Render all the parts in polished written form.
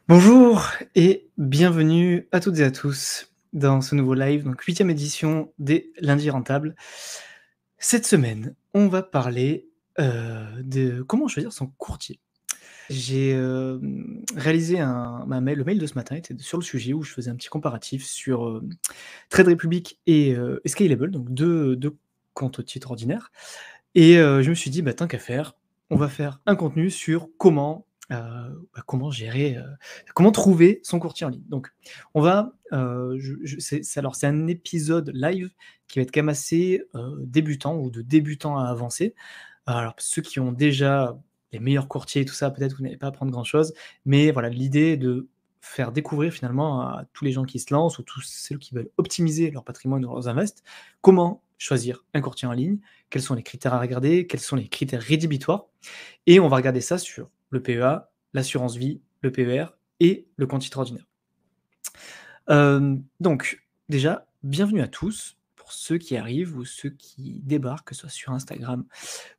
Bonjour et bienvenue à toutes et à tous dans ce nouveau live, donc 8e édition des Lundis Rentables. Cette semaine, on va parler, de comment choisir son courtier. J'ai, réalisé le mail de ce matin était sur le sujet où je faisais un petit comparatif sur, Trade Republic et Scalable, donc deux comptes titres ordinaires et je me suis dit: «Bah, tant qu'à faire, on va faire un contenu sur comment gérer, comment trouver son courtier en ligne». Donc on va, je c'est un épisode live qui va être quand même assez, débutant ou de débutant à avancé. Alors ceux qui ont déjà les meilleurs courtiers et tout ça, peut-être vous n'allez pas apprendre grand chose, mais voilà, l'idée est de faire découvrir finalement à tous les gens qui se lancent ou tous ceux qui veulent optimiser leur patrimoine ou leurs invests, comment choisir un courtier en ligne, quels sont les critères à regarder, quels sont les critères rédhibitoires et on va regarder ça sur le PEA, l'assurance vie, le PER et le compte titre ordinaire. Donc déjà, bienvenue à tous pour ceux qui arrivent ou ceux qui débarquent, que ce soit sur Instagram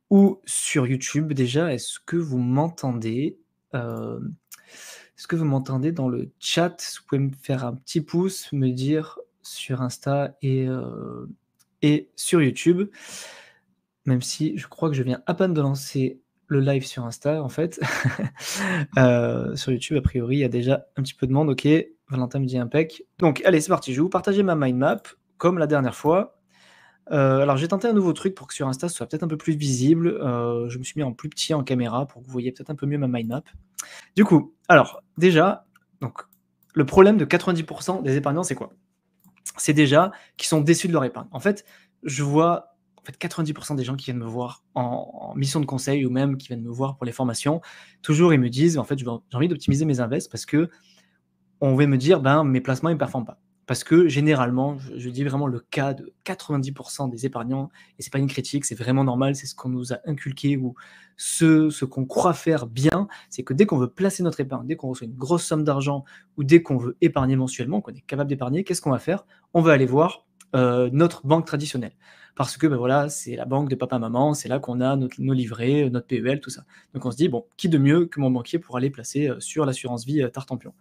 ou sur YouTube. Déjà, est-ce que vous m'entendez? Hem, Est-ce que vous m'entendez dans le chat? Si vous pouvez me faire un petit pouce, me dire sur Insta et sur YouTube. Même si je crois que je viens à peine de lancer le live sur Insta, en fait. Sur YouTube, a priori, il y a déjà un petit peu de monde. OK, Valentin me dit impec. Donc allez, c'est parti, je vais vous partager ma mind map comme la dernière fois. Alors j'ai tenté un nouveau truc pour que sur Insta, ce soit peut-être un peu plus visible. Je me suis mis en plus petit en caméra pour que vous voyez peut-être un peu mieux ma mind map. Du coup, alors déjà, donc le problème de 90 des épargnants, c'est quoi? C'est déjà qu'ils sont déçus de leur épargne. En fait, je vois 90 des gens qui viennent me voir en mission de conseil ou même qui viennent me voir pour les formations, toujours ils me disent: «En fait, j'ai envie d'optimiser mes invests parce que on va me dire: «Ben, mes placements, ils ne performent pas». Parce que généralement, je dis vraiment le cas de 90 des épargnants et c'est pas une critique, c'est vraiment normal, c'est ce qu'on nous a inculqué ou ce qu'on croit faire bien, c'est que dès qu'on veut placer notre épargne, dès qu'on reçoit une grosse somme d'argent ou dès qu'on veut épargner mensuellement, qu'on est capable d'épargner, qu'est-ce qu'on va faire? On va aller voir, notre banque traditionnelle. Parce que, ben voilà, c'est la banque de papa, maman, c'est là qu'on a nos livrets, notre PEL, tout ça. Donc on se dit: «Bon, qui de mieux que mon banquier pour aller placer, sur l'assurance vie, Tartampion?»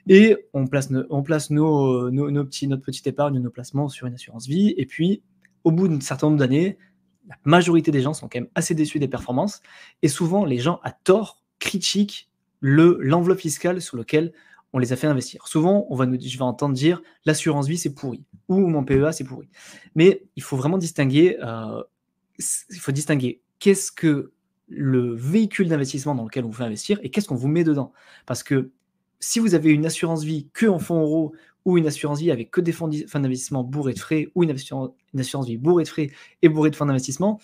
Et on place notre petite épargne, nos placements sur une assurance vie. Et puis, au bout d'un certain nombre d'années, la majorité des gens sont quand même assez déçus des performances. Et souvent, les gens, à tort, critiquent l'enveloppe fiscale sur laquelle on les a fait investir. Souvent, je vais entendre dire l'assurance vie, c'est pourri, ou mon PEA, c'est pourri. Mais il faut vraiment distinguer, qu'est-ce que le véhicule d'investissement dans lequel on vous fait investir et qu'est-ce qu'on vous met dedans. Parce que si vous avez une assurance vie que en fonds euros ou une assurance vie avec que des fonds d'investissement bourrés de frais ou une assurance vie bourrée de frais et bourrée de fonds d'investissement,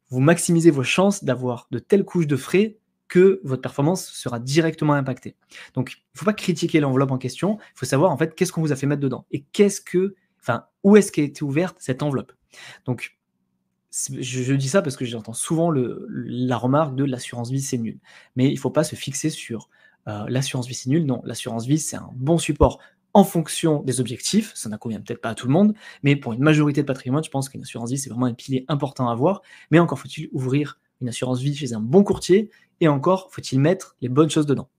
vous maximisez vos chances d'avoir de telles couches de frais que votre performance sera directement impactée. Donc, il ne faut pas critiquer l'enveloppe en question, il faut savoir en fait qu'est-ce qu'on vous a fait mettre dedans et où est-ce qu'a été ouverte cette enveloppe. Donc, je dis ça parce que j'entends souvent la remarque de l'assurance vie c'est nul. Mais il ne faut pas se fixer sur l'assurance vie c'est nul. Non, l'assurance vie c'est un bon support en fonction des objectifs. Ça ne convient peut-être pas à tout le monde, mais pour une majorité de patrimoine, je pense qu'une assurance vie c'est vraiment un pilier important à avoir. Mais encore faut-il ouvrir une assurance vie chez un bon courtier et encore faut-il mettre les bonnes choses dedans.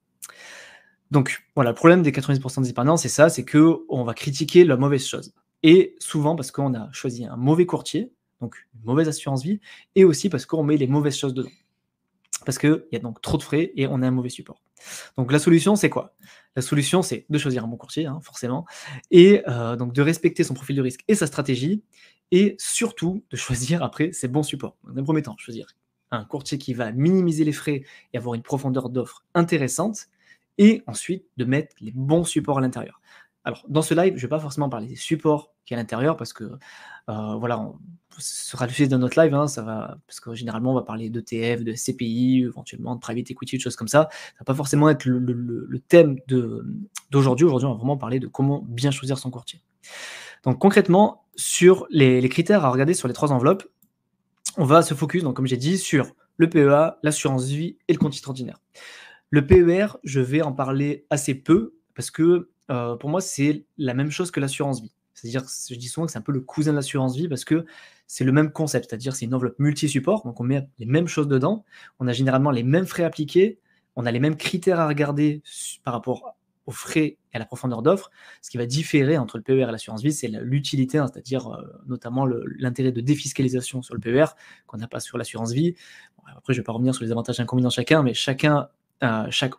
Donc voilà, le problème des 90% des épargnants, c'est ça, c'est qu'on va critiquer la mauvaise chose. Et souvent parce qu'on a choisi un mauvais courtier, donc une mauvaise assurance vie, et aussi parce qu'on met les mauvaises choses dedans. Parce qu'il y a donc trop de frais et on a un mauvais support. Donc la solution, c'est quoi? La solution, c'est de choisir un bon courtier, hein, forcément, et donc de respecter son profil de risque et sa stratégie, et surtout de choisir après ses bons supports. Dans un premier temps, choisir un courtier qui va minimiser les frais et avoir une profondeur d'offre intéressante, et ensuite de mettre les bons supports à l'intérieur. Alors, dans ce live, je ne vais pas forcément parler des supports qui est à l'intérieur parce que voilà, ce sera le sujet d'un autre live, hein, parce que généralement on va parler d'ETF, de CPI, éventuellement de private equity, de choses comme ça. Ça va pas forcément être le thème d'aujourd'hui. Aujourd'hui, on va vraiment parler de comment bien choisir son courtier. Donc concrètement, sur les critères à regarder sur les 3 enveloppes, on va se focus, donc comme j'ai dit, sur le PEA, l'assurance vie et le compte titre ordinaire. Le PER, je vais en parler assez peu parce que pour moi, c'est la même chose que l'assurance vie. C'est-à-dire, je dis souvent que c'est un peu le cousin de l'assurance vie parce que c'est le même concept, c'est-à-dire c'est une enveloppe multi-support, donc on met les mêmes choses dedans, on a généralement les mêmes frais appliqués, on a les mêmes critères à regarder par rapport aux frais et à la profondeur d'offre, ce qui va différer entre le PER et l'assurance vie, c'est l'utilité, hein, c'est-à-dire notamment l'intérêt de défiscalisation sur le PER qu'on n'a pas sur l'assurance vie. Bon, après, je ne vais pas revenir sur les avantages et inconvénients de chacun, mais chaque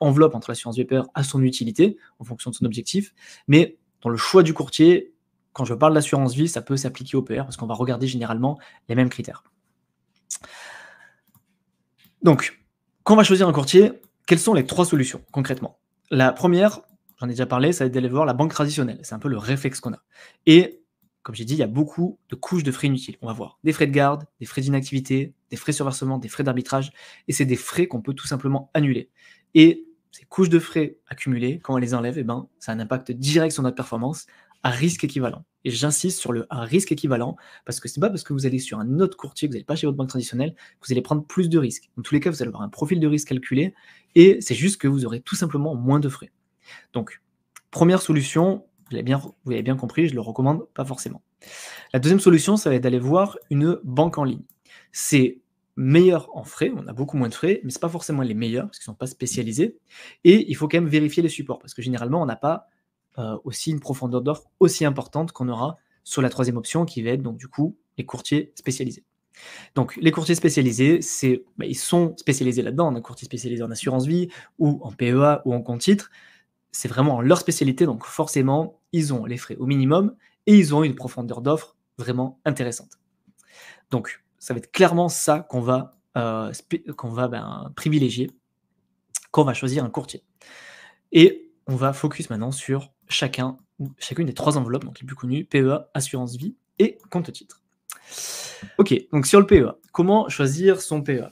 enveloppe entre l'assurance vie et le PER a son utilité en fonction de son objectif. Mais dans le choix du courtier, quand je parle d'assurance vie, ça peut s'appliquer au PER parce qu'on va regarder généralement les mêmes critères. Donc, quand on va choisir un courtier, quelles sont les 3 solutions concrètement? La première, j'en ai déjà parlé, ça va être d'aller voir la banque traditionnelle. C'est un peu le réflexe qu'on a. Et comme j'ai dit, il y a beaucoup de couches de frais inutiles. On va voir des frais de garde, des frais d'inactivité, des frais sur versement, des frais d'arbitrage. Et c'est des frais qu'on peut tout simplement annuler. Et ces couches de frais accumulées, quand on les enlève, ça a un impact direct sur notre performance à risque équivalent. Et j'insiste sur le à risque équivalent parce que c'est pas parce que vous allez sur un autre courtier, que vous n'allez pas chez votre banque traditionnelle, que vous allez prendre plus de risques. Dans tous les cas, vous allez avoir un profil de risque calculé et c'est juste que vous aurez tout simplement moins de frais. Donc, première solution, vous avez bien compris, je ne le recommande pas forcément. La deuxième solution, ça va être d'aller voir une banque en ligne. C'est meilleur en frais, on a beaucoup moins de frais, mais ce n'est pas forcément les meilleurs parce qu'ils ne sont pas spécialisés. Et il faut quand même vérifier les supports parce que généralement, on n'a pas aussi une profondeur d'offre aussi importante qu'on aura sur la troisième option qui va être donc du coup les courtiers spécialisés. Donc les courtiers spécialisés, ils sont spécialisés là-dedans, un courtier spécialisé en assurance vie ou en PEA ou en compte titre, c'est vraiment leur spécialité, donc forcément ils ont les frais au minimum et ils ont une profondeur d'offre vraiment intéressante. Donc ça va être clairement ça qu'on va privilégier quand on va choisir un courtier. Et on va focus maintenant sur chacune des 3 enveloppes, donc les plus connues, PEA, assurance vie et compte titre. Ok, donc sur le PEA, comment choisir son PEA?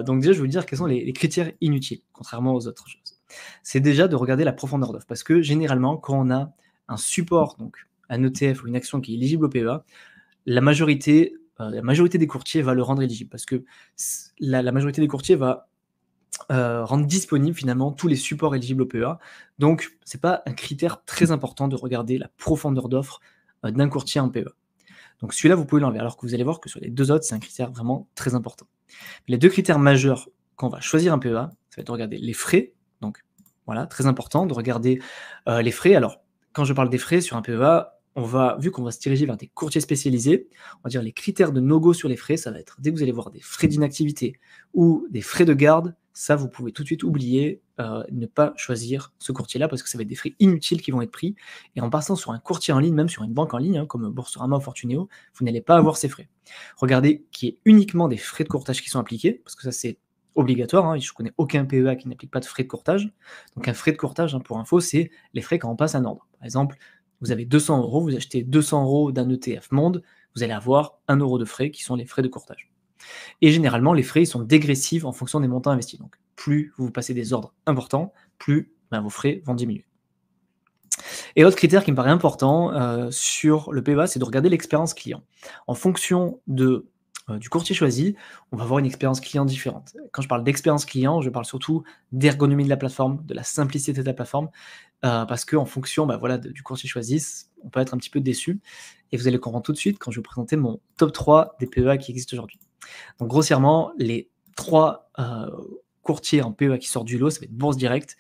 Donc déjà, je vais vous dire quels sont les critères inutiles, contrairement aux autres choses. C'est déjà de regarder la profondeur d'offre, parce que généralement, quand on a un support, donc un ETF ou une action qui est éligible au PEA, la majorité des courtiers va le rendre éligible, parce que la majorité des courtiers va rendre disponible finalement tous les supports éligibles au PEA. Donc, ce n'est pas un critère très important de regarder la profondeur d'offre d'un courtier en PEA. Donc celui-là, vous pouvez l'enlever, alors que vous allez voir que sur les 2 autres, c'est un critère vraiment très important. Les 2 critères majeurs quand on va choisir un PEA, ça va être de regarder les frais. Donc voilà, très important de regarder les frais. Alors, quand je parle des frais sur un PEA, vu qu'on va se diriger vers des courtiers spécialisés, on va dire les critères de no-go sur les frais, ça va être dès que vous allez voir des frais d'inactivité ou des frais de garde, ça vous pouvez tout de suite oublier, ne pas choisir ce courtier-là parce que ça va être des frais inutiles qui vont être pris. Et en passant sur un courtier en ligne, même sur une banque en ligne, comme Boursorama ou Fortuneo, vous n'allez pas avoir ces frais. Regardez qu'il y ait uniquement des frais de courtage qui sont appliqués, parce que ça c'est obligatoire, je ne connais aucun PEA qui n'applique pas de frais de courtage. Donc un frais de courtage, pour info, c'est les frais quand on passe un ordre. Par exemple, vous avez 200 €, vous achetez 200 € d'un ETF Monde, vous allez avoir 1 € de frais qui sont les frais de courtage. Et généralement, les frais ils sont dégressifs en fonction des montants investis. Donc plus vous passez des ordres importants, plus vos frais vont diminuer. Et l'autre critère qui me paraît important sur le PEA, c'est de regarder l'expérience client. En fonction du courtier choisi, on va avoir une expérience client différente. Quand je parle d'expérience client, je parle surtout d'ergonomie de la plateforme, de la simplicité de la plateforme, parce qu'en fonction du courtier choisi, on peut être un petit peu déçu. Et vous allez comprendre tout de suite quand je vais vous présenter mon top 3 des PEA qui existent aujourd'hui. Donc grossièrement, les 3 courtiers en PEA qui sortent du lot, ça va être Bourse Direct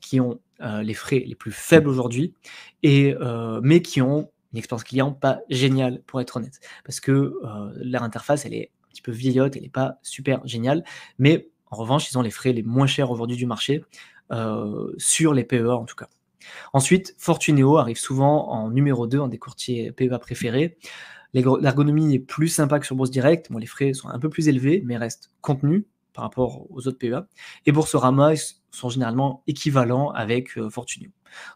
qui ont les frais les plus faibles aujourd'hui, mais qui ont une expérience client pas géniale pour être honnête. Parce que leur interface, elle est un petit peu vieillotte, elle n'est pas super géniale, mais en revanche, ils ont les frais les moins chers aujourd'hui du marché, sur les PEA en tout cas. Ensuite, Fortuneo arrive souvent en numéro 2, un des courtiers PEA préférés. L'ergonomie est plus sympa que sur Bourse Direct, les frais sont un peu plus élevés, mais restent contenus par rapport aux autres PEA. Et Boursorama sont généralement équivalents avec Fortuneo.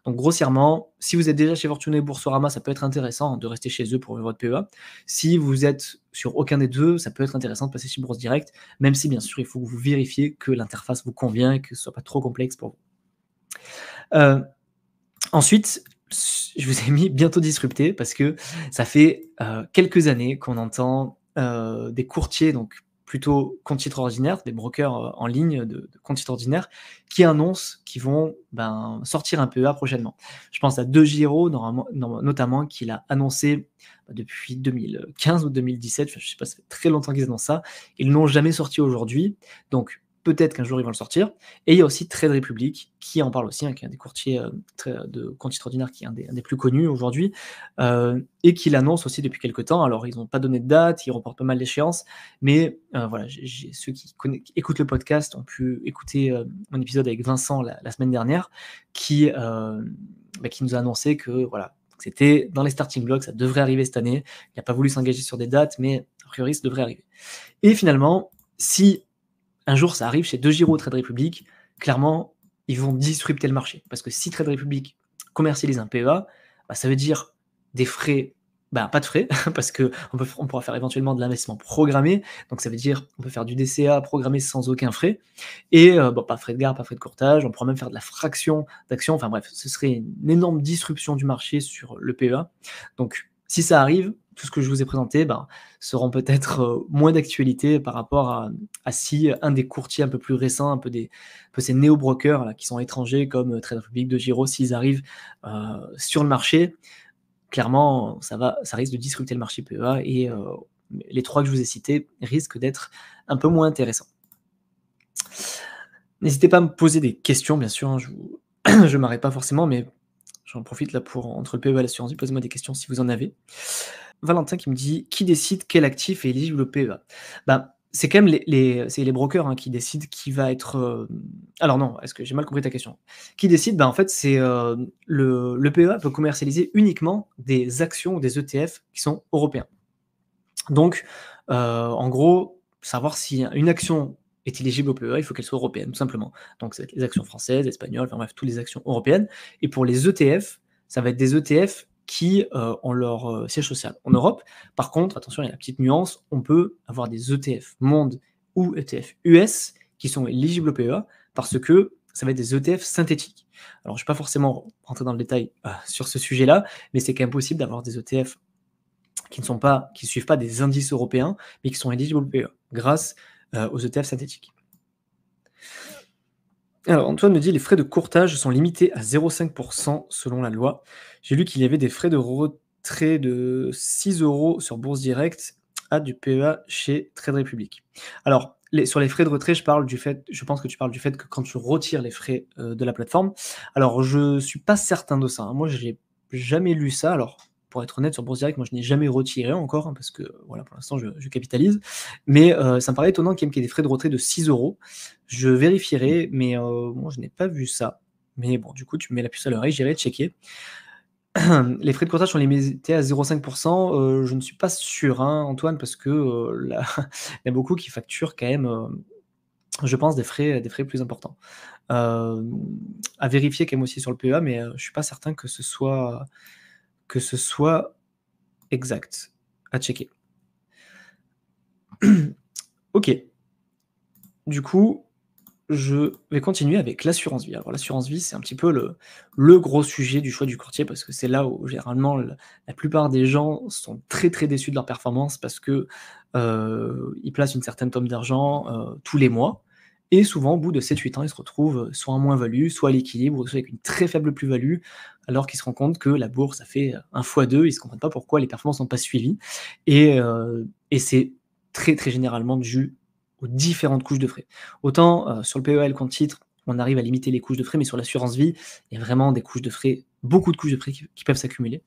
Donc grossièrement, si vous êtes déjà chez Fortuneo et Boursorama, ça peut être intéressant de rester chez eux pour votre PEA. Si vous êtes sur aucun des deux, ça peut être intéressant de passer chez Bourse Direct, même si bien sûr il faut que vous vérifiez que l'interface vous convient et que ce ne soit pas trop complexe pour vous. Ensuite, je vous ai mis bientôt disrupté parce que ça fait quelques années qu'on entend des courtiers, donc plutôt compte titres ordinaires, des brokers en ligne de compte titres ordinaires, qui annoncent qu'ils vont sortir un PEA prochainement. Je pense à DeGiro, notamment, qu'il a annoncé depuis 2015 ou 2017, je ne sais pas, ça fait très longtemps qu'ils annoncent ça, ils n'ont jamais sorti aujourd'hui. Donc, peut-être qu'un jour ils vont le sortir. Et il y a aussi Trade Republic qui en parle aussi, hein, qui est un des courtiers de compte titres ordinaires, qui est un des plus connus aujourd'hui, et qui l'annonce aussi depuis quelques temps. Alors ils n'ont pas donné de date, ils reportent pas mal d'échéances, mais voilà, ceux qui écoutent le podcast ont pu écouter mon épisode avec Vincent la semaine dernière, qui nous a annoncé que voilà, c'était dans les starting blocks, ça devrait arriver cette année. Il n'a pas voulu s'engager sur des dates, mais a priori ça devrait arriver. Et finalement, si un jour ça arrive chez DeGiro, Trade Republic, clairement, ils vont disrupter le marché. Parce que si Trade Republic commercialise un PEA, ça veut dire des frais, pas de frais, parce qu'on pourra faire éventuellement de l'investissement programmé. Donc ça veut dire on peut faire du DCA programmé sans aucun frais. Et pas de frais de garde, pas de frais de courtage. On pourra même faire de la fraction d'actions. Enfin bref, ce serait une énorme disruption du marché sur le PEA. Donc si ça arrive, tout ce que je vous ai présenté seront peut-être moins d'actualité par rapport à si un des courtiers un peu plus récents, un peu ces néo-brokers là, qui sont étrangers comme Trade Republic, DeGiro, s'ils arrivent sur le marché, clairement ça risque de disrupter le marché PEA et les trois que je vous ai cités risquent d'être un peu moins intéressants. N'hésitez pas à me poser des questions, bien sûr, hein, je ne m'arrête pas forcément, mais j'en profite là pour, entre le PEA et l'assurance vie, posez-moi des questions si vous en avez. Valentin qui me dit: qui décide quel actif est éligible au PEA? C'est quand même les brokers, hein, qui décident qui va être. Alors non, est-ce que j'ai mal compris ta question? Qui décide? En fait, c'est le PEA peut commercialiser uniquement des actions ou des ETF qui sont européens. Donc, en gros, savoir si une action est éligible au PEA, il faut qu'elle soit européenne, tout simplement. Donc, ça va être les actions françaises, espagnoles, enfin bref, toutes les actions européennes. Et pour les ETF, ça va être des ETF qui ont leur siège social en Europe. Par contre, attention, il y a la petite nuance, on peut avoir des ETF monde ou ETF US qui sont éligibles au PEA parce que ça va être des ETF synthétiques. Alors, je ne vais pas forcément rentrer dans le détail sur ce sujet-là, mais c'est quand même possible d'avoir des ETF qui ne suivent pas des indices européens, mais qui sont éligibles au PEA grâce aux ETF synthétiques. Alors, Antoine me dit: les frais de courtage sont limités à 0,5% selon la loi. J'ai lu qu'il y avait des frais de retrait de 6 € sur Bourse Direct à du PEA chez Trade Republic. Alors, sur les frais de retrait, je pense que tu parles du fait que quand tu retires les frais de la plateforme. Alors, je ne suis pas certain de ça, hein. Moi, je n'ai jamais lu ça. Alors, pour être honnête, sur Bourse Direct, moi, je n'ai jamais retiré encore, hein, parce que voilà, pour l'instant, je capitalise. Mais ça me paraît étonnant qu'il y ait des frais de retrait de 6 €. Je vérifierai, mais moi, je n'ai pas vu ça. Mais bon, du coup, tu me mets la puce à l'oreille, j'irai checker. Les frais de courtage sont limités à 0,5%. Je ne suis pas sûr, hein, Antoine, parce que là, il y a beaucoup qui facturent quand même, je pense, des frais plus importants. À vérifier quand même aussi sur le PEA, mais je ne suis pas certain que ce soit exact. À checker. Ok. Du coup, je vais continuer avec l'assurance vie. Alors l'assurance vie, c'est un petit peu le gros sujet du choix du courtier parce que c'est là où généralement la plupart des gens sont très très déçus de leur performance parce que ils placent une certaine somme d'argent tous les mois et souvent au bout de 7-8 ans, ils se retrouvent soit en moins-value, soit à l'équilibre, soit avec une très faible plus-value, alors qu'ils se rendent compte que la bourse a fait un fois deux, ils ne se comprennent pas pourquoi les performances n'ont pas suivi. Et c'est très très généralement dû aux différentes couches de frais. Autant sur le PEA et le compte titre, on arrive à limiter les couches de frais, mais sur l'assurance vie, il y a vraiment des couches de frais, beaucoup de couches de frais qui peuvent s'accumuler.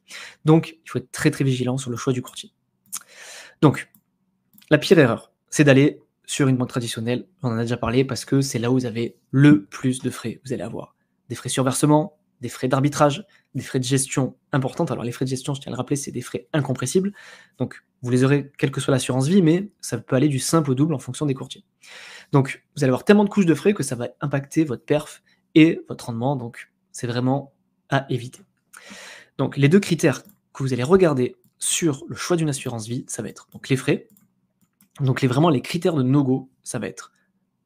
Donc, il faut être très très vigilant sur le choix du courtier. Donc, la pire erreur, c'est d'aller sur une banque traditionnelle, on en a déjà parlé, parce que c'est là où vous avez le plus de frais. Vous allez avoir des frais sur versement, des frais d'arbitrage, des frais de gestion importantes. Alors les frais de gestion, je tiens à le rappeler, c'est des frais incompressibles. Donc vous les aurez quelle que soit l'assurance vie, mais ça peut aller du simple au double en fonction des courtiers. Donc vous allez avoir tellement de couches de frais que ça va impacter votre perf et votre rendement. Donc c'est vraiment à éviter. Donc les deux critères que vous allez regarder sur le choix d'une assurance vie, ça va être donc les frais. Donc vraiment les critères de no-go, ça va être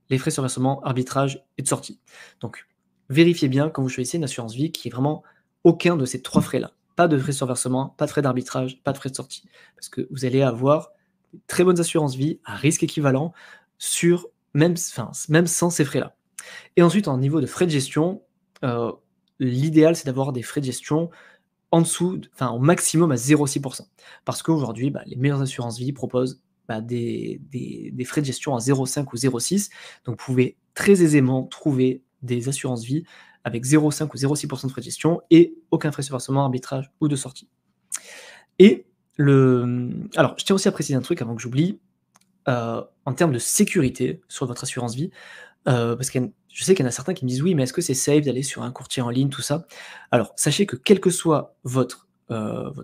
les frais sur versement, arbitrage et de sortie. Donc vérifiez bien quand vous choisissez une assurance vie qu'il n'y ait vraiment aucun de ces trois frais-là. Pas de frais sur versement, pas de frais d'arbitrage, pas de frais de sortie. Parce que vous allez avoir de très bonnes assurances vie à risque équivalent sur même sans ces frais-là. Et ensuite, en niveau de frais de gestion, l'idéal c'est d'avoir des frais de gestion en dessous, au maximum à 0,6%. Parce qu'aujourd'hui, les meilleures assurances vie proposent des frais de gestion à 0,5 ou 0,6. Donc vous pouvez très aisément trouver des assurances vie avec 0,5 ou 0,6% de frais de gestion et aucun frais de versement, arbitrage ou de sortie. Et alors, je tiens aussi à préciser un truc avant que j'oublie, en termes de sécurité sur votre assurance vie, parce que je sais qu'il y en a certains qui me disent: «Oui, mais est-ce que c'est safe d'aller sur un courtier en ligne, tout ça?» Alors, sachez que quelle que soit votre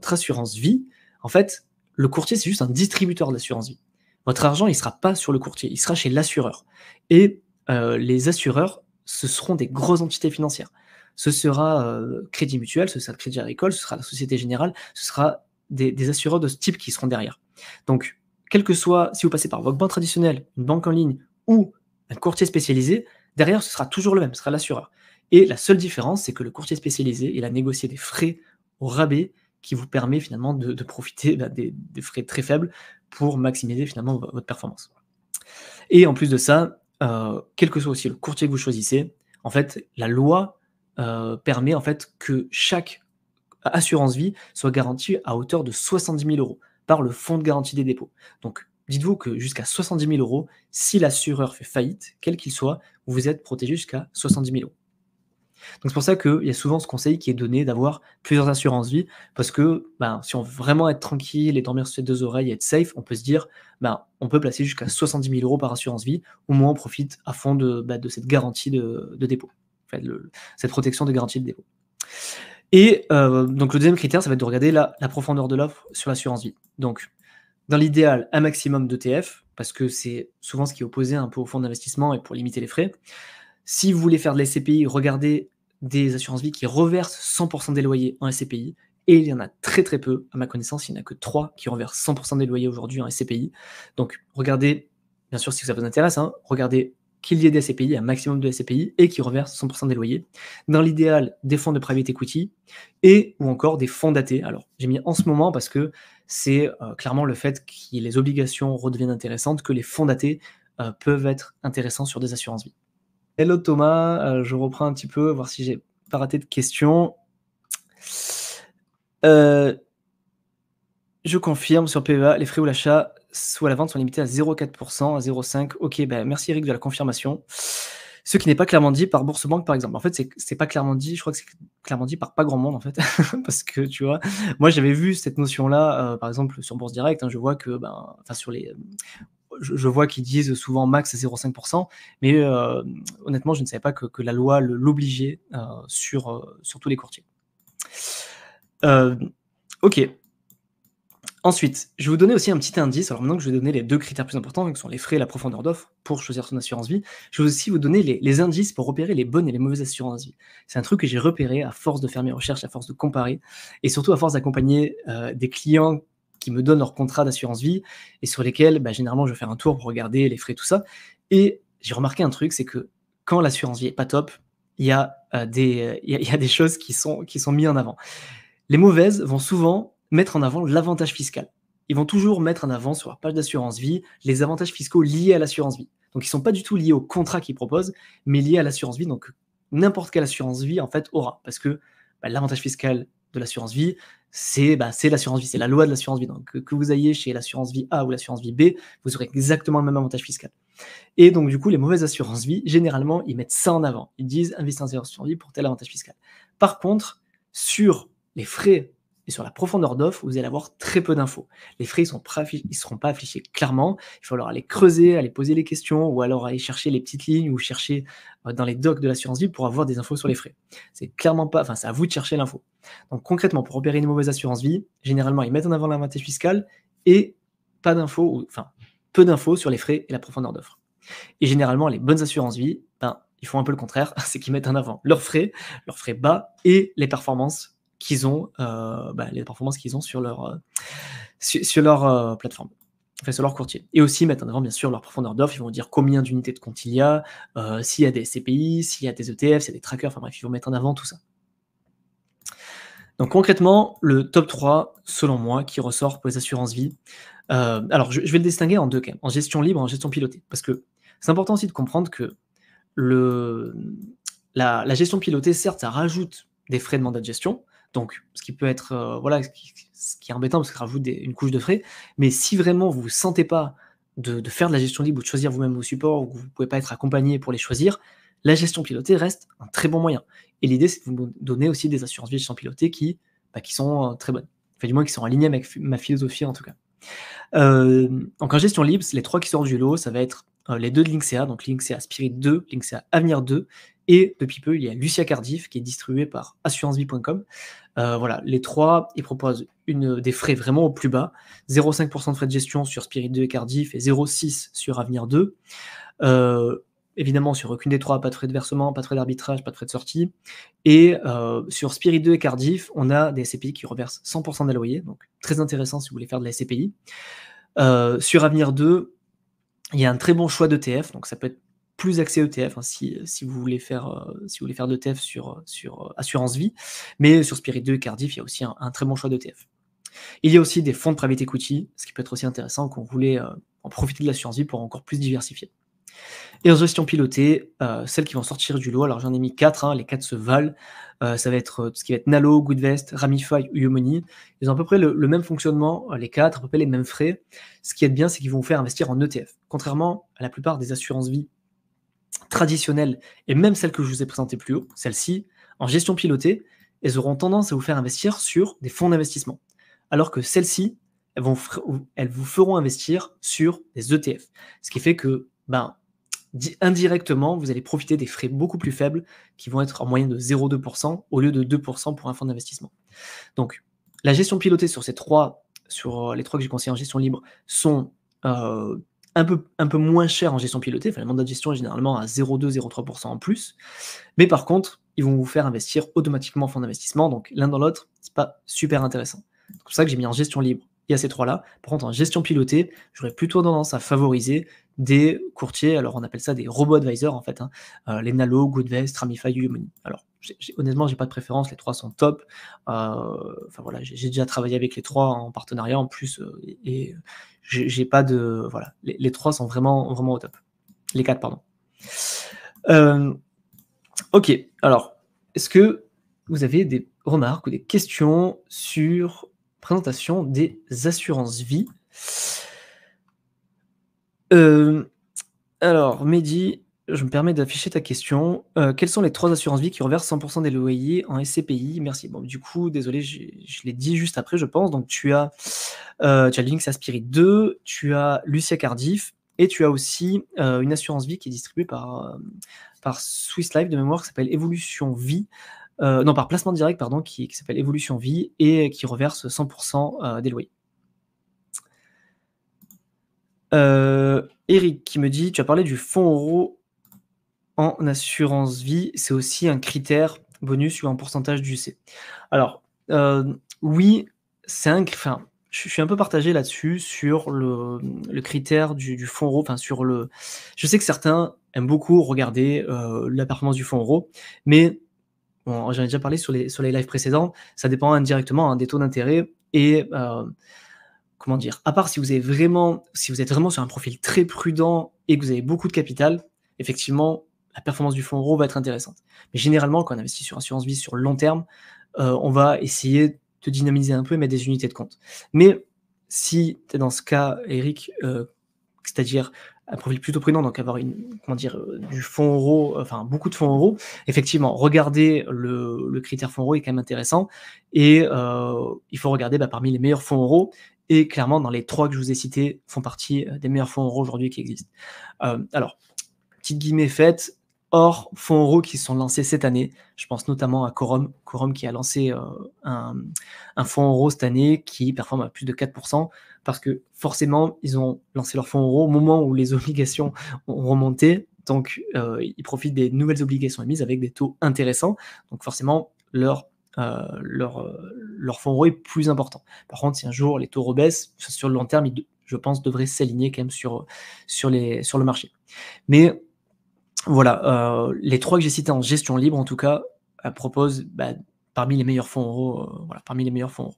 assurance vie, en fait, le courtier, c'est juste un distributeur de l'assurance vie. Votre argent, il sera pas sur le courtier, il sera chez l'assureur et les assureurs, ce seront des grosses entités financières. Ce sera, Crédit Mutuel, ce sera le Crédit Agricole, ce sera la Société Générale, ce sera des assureurs de ce type qui seront derrière. Donc, quel que soit si vous passez par votre banque traditionnelle, une banque en ligne ou un courtier spécialisé, derrière, ce sera toujours le même, ce sera l'assureur. Et la seule différence, c'est que le courtier spécialisé, il a négocié des frais au rabais qui vous permet finalement de profiter des frais très faibles pour maximiser finalement votre performance. Et en plus de ça, quel que soit aussi le courtier que vous choisissez, en fait, la loi permet en fait que chaque assurance vie soit garantie à hauteur de 70 000 € par le fonds de garantie des dépôts. Donc, dites-vous que jusqu'à 70 000 €, si l'assureur fait faillite, quel qu'il soit, vous êtes protégé jusqu'à 70 000 €. Donc c'est pour ça qu'il y a souvent ce conseil qui est donné d'avoir plusieurs assurances vie, parce que si on veut vraiment être tranquille et dormir sur ses deux oreilles et être safe, on peut se dire, on peut placer jusqu'à 70 000 € par assurance vie, au moins on profite à fond de cette garantie de dépôt, enfin, cette protection de garantie de dépôt. Et donc le deuxième critère, ça va être de regarder la profondeur de l'offre sur l'assurance vie. Donc, dans l'idéal, un maximum d'ETF, parce que c'est souvent ce qui est opposé un peu au fonds d'investissement et pour limiter les frais. Si vous voulez faire de la SCPI, regardez des assurances vie qui reversent 100% des loyers en SCPI, et il y en a très très peu, à ma connaissance, il n'y en a que 3 qui reversent 100% des loyers aujourd'hui en SCPI. Donc regardez, bien sûr si ça vous intéresse, regardez qu'il y ait des SCPI, un maximum de SCPI, et qui reversent 100% des loyers. Dans l'idéal, des fonds de private equity, et ou encore des fonds datés. Alors j'ai mis en ce moment parce que c'est clairement le fait que les obligations redeviennent intéressantes, que les fonds datés peuvent être intéressants sur des assurances vie. Hello Thomas, je reprends un petit peu, voir si j'ai pas raté de questions. Je confirme sur PEA, les frais ou l'achat ou à la vente sont limités à 0,4%, à 0,5. Ok, merci Eric de la confirmation. Ce qui n'est pas clairement dit par Bourse Banque, par exemple. En fait, c'est pas clairement dit, je crois que c'est clairement dit par pas grand monde, en fait. Parce que, tu vois, moi, j'avais vu cette notion-là, par exemple, sur Bourse Direct, je vois que, sur les... Je vois qu'ils disent souvent max 0,5%, mais honnêtement, je ne savais pas que la loi l'obligeait sur tous les courtiers. Ok. Ensuite, je vais vous donner aussi un petit indice. Alors maintenant que je vais donner les deux critères plus importants, qui sont les frais et la profondeur d'offre pour choisir son assurance vie, je vais aussi vous donner les indices pour repérer les bonnes et les mauvaises assurances vie. C'est un truc que j'ai repéré à force de faire mes recherches, à force de comparer, et surtout à force d'accompagner des clients qui me donnent leur contrat d'assurance vie et sur lesquels généralement je vais faire un tour pour regarder les frais, tout ça. Et j'ai remarqué un truc, c'est que quand l'assurance vie est pas top, il y a des choses qui sont mises en avant. Les mauvaises vont souvent mettre en avant l'avantage fiscal. Ils vont toujours mettre en avant sur leur page d'assurance vie les avantages fiscaux liés à l'assurance vie. Donc ils ne sont pas du tout liés au contrat qu'ils proposent, mais liés à l'assurance vie. Donc n'importe quelle assurance vie en fait aura, parce que l'avantage fiscal de l'assurance vie, c'est l'assurance vie, c'est la loi de l'assurance vie. Donc que vous ayez chez l'assurance vie A ou l'assurance vie B, vous aurez exactement le même avantage fiscal. Et donc du coup, les mauvaises assurances vie, généralement, ils mettent ça en avant. Ils disent investir en assurance vie pour tel avantage fiscal. Par contre, sur les frais et sur la profondeur d'offre, vous allez avoir très peu d'infos. Les frais, ils ne seront pas affichés clairement. Il va falloir aller creuser, aller poser les questions, ou alors aller chercher les petites lignes ou chercher dans les docs de l'assurance vie pour avoir des infos sur les frais. C'est clairement pas, c'est à vous de chercher l'info. Donc concrètement, pour repérer une mauvaise assurance vie, généralement, ils mettent en avant l'avantage fiscal et pas d'infos, peu d'infos sur les frais et la profondeur d'offre. Et généralement, les bonnes assurances vie, ils font un peu le contraire, c'est qu'ils mettent en avant leurs frais bas et les performances qu'ils ont, sur leur, sur leur plateforme, enfin sur leur courtier. Et aussi mettre en avant bien sûr leur profondeur d'offre, ils vont dire combien d'unités de compte il y a, s'il y a des SCPI, s'il y a des ETF, s'il y a des trackers, enfin bref, ils vont mettre en avant tout ça. Donc concrètement, le top 3, selon moi, qui ressort pour les assurances vie, alors je vais le distinguer en deux cas, en gestion libre et en gestion pilotée, parce que c'est important aussi de comprendre que la gestion pilotée, certes, ça rajoute des frais de mandat de gestion, Donc, ce qui peut être, voilà, ce qui est embêtant parce que ça rajoute une couche de frais. Mais si vraiment vous ne vous sentez pas de faire de la gestion libre ou de choisir vous-même vos supports ou que vous ne pouvez pas être accompagné pour les choisir, la gestion pilotée reste un très bon moyen. Et l'idée, c'est de vous donner aussi des assurances vie de gestion pilotée qui sont très bonnes. Enfin, du moins, qui sont alignées avec ma philosophie en tout cas. Donc en gestion libre, les 3 qui sortent du lot, ça va être les 2 de Linksea, donc Linksea Spirit 2, Linksea Avenir 2, et depuis peu, il y a Lucia Cardiff qui est distribué par assurancevie.com. Voilà, les 3, ils proposent des frais vraiment au plus bas, 0,5% de frais de gestion sur Spirit 2 et Cardiff et 0,6 sur Avenir 2. Évidemment, sur aucune des 3, pas de frais de versement, pas de frais d'arbitrage, pas de frais de sortie. Et sur Spirit 2 et Cardiff, on a des SCPI qui reversent 100% des loyers, donc très intéressant si vous voulez faire de la SCPI. Sur Avenir 2, il y a un très bon choix d'ETF, donc ça peut être plus axé ETF si vous voulez faire d'ETF sur Assurance Vie. Mais sur Spirit 2 et Cardiff, il y a aussi un très bon choix d'ETF. Il y a aussi des fonds de private equity, ce qui peut être aussi intéressant quand vous voulez en profiter de l'assurance vie pour encore plus diversifier. Et en gestion pilotée, celles qui vont sortir du lot, alors j'en ai mis 4, les 4 se valent. Ça va être tout ce qui va être Nalo, Goodvest, Ramify ou Yomoni. Ils ont à peu près le même fonctionnement, les 4, à peu près les mêmes frais. Ce qui est bien, c'est qu'ils vont vous faire investir en ETF. Contrairement à la plupart des assurances vie traditionnelles, et même celles que je vous ai présentées plus haut, celles-ci, en gestion pilotée, elles auront tendance à vous faire investir sur des fonds d'investissement. Alors que celles-ci, elles vous feront investir sur des ETF. Ce qui fait que, indirectement, vous allez profiter des frais beaucoup plus faibles qui vont être en moyenne de 0,2% au lieu de 2% pour un fonds d'investissement. Donc, la gestion pilotée sur les 3 que j'ai conseillés en gestion libre sont un peu moins chers en gestion pilotée. Enfin, le mandat de gestion est généralement à 0,2-0,3% en plus. Mais par contre, ils vont vous faire investir automatiquement en fonds d'investissement. Donc, l'un dans l'autre, c'est pas super intéressant. C'est pour ça que j'ai mis en gestion libre. Il y a ces 3-là. Par contre, en gestion pilotée, j'aurais plutôt tendance à favoriser des courtiers, alors on appelle ça des robo-advisors en fait, les Nalo, Goodvest, Ramify, Yomoni. Alors, honnêtement, j'ai pas de préférence, les 3 sont top. Enfin voilà, j'ai déjà travaillé avec les 3 en partenariat en plus, et j'ai pas de... Voilà, les 3 sont vraiment, vraiment au top. Les 4, pardon. Ok, alors, est-ce que vous avez des remarques ou des questions sur présentation des assurances vie? Alors, Mehdi, je me permets d'afficher ta question. Quelles sont les 3 assurances vie qui reversent 100% des loyers en SCPI? Merci. Bon, du coup, désolé, je l'ai dit juste après, je pense. Donc, tu as Linksea Spirit 2, tu as Lucia Cardiff, et tu as aussi une assurance vie qui est distribuée par Swiss Life de mémoire, qui s'appelle Evolution Vie. Non, par placement direct, pardon, qui s'appelle Evolution Vie et qui reverse 100% des loyers. Eric qui me dit, tu as parlé du fonds euro en assurance vie, c'est aussi un critère bonus ou un pourcentage du C. Alors, oui, enfin, je suis un peu partagé là-dessus sur le critère du fonds euro. Enfin, je sais que certains aiment beaucoup regarder la performance du fonds euro, mais bon, j'en ai déjà parlé sur les lives précédents, ça dépend indirectement des taux d'intérêt et comment dire, à part si vous êtes vraiment sur un profil très prudent et que vous avez beaucoup de capital, effectivement, la performance du fonds euro va être intéressante. Mais généralement, quand on investit sur assurance vie sur le long terme, on va essayer de dynamiser un peu et mettre des unités de compte. Mais si tu es dans ce cas, Eric, c'est-à-dire un profil plutôt prudent, donc avoir du fonds euro, enfin beaucoup de fonds euros, effectivement, regarder le critère fonds euro est quand même intéressant. Et il faut regarder parmi les meilleurs fonds euros. Et clairement, dans les 3 que je vous ai cités, font partie des meilleurs fonds euros aujourd'hui qui existent. Alors, petite guillemets faite, hors fonds euros qui sont lancés cette année, je pense notamment à Quorum qui a lancé un fonds euro cette année qui performe à plus de 4%, parce que forcément, ils ont lancé leur fonds euro au moment où les obligations ont remonté, donc ils profitent des nouvelles obligations émises avec des taux intéressants, donc forcément, leur fonds euro est plus important. Par contre, si un jour les taux rebaissent, sur le long terme, je pense, devraient s'aligner quand même sur le marché. Mais voilà, les 3 que j'ai cités en gestion libre, en tout cas, proposent parmi les meilleurs fonds euros. Parmi les meilleurs fonds